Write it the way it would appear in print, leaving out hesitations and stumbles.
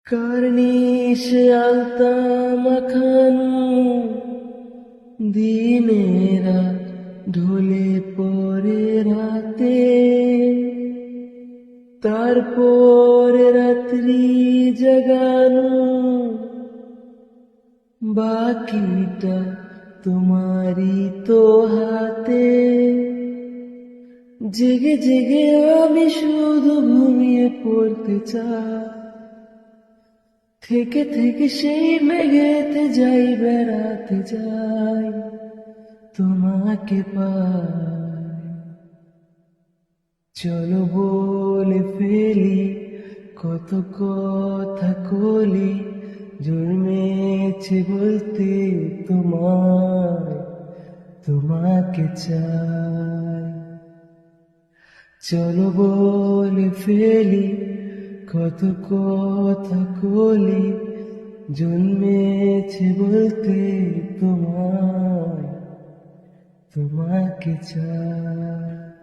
কার্নিশ আলতা মাখানো দিনেরা ঢলে পড়ে রাতে, তারপর রাত্রি জাগানো বাকিটা তোমারই তো হাতে। জেগে জেগে আমি শুধু ঘুমিয়ে পড়তে চাই, থেকে থেকে সেই মেঘেতে যাই বেড়াতে যাই, তোমাকে পাই। চলো বলে ফেলি কত কথা কলি, জন্মেছে বলতে তোমায়, তোমাকে চাই। চলো বলে ফেলি কত কথা কলি, জন্মেছে বলতে তোমায়, তোমাকে চাই।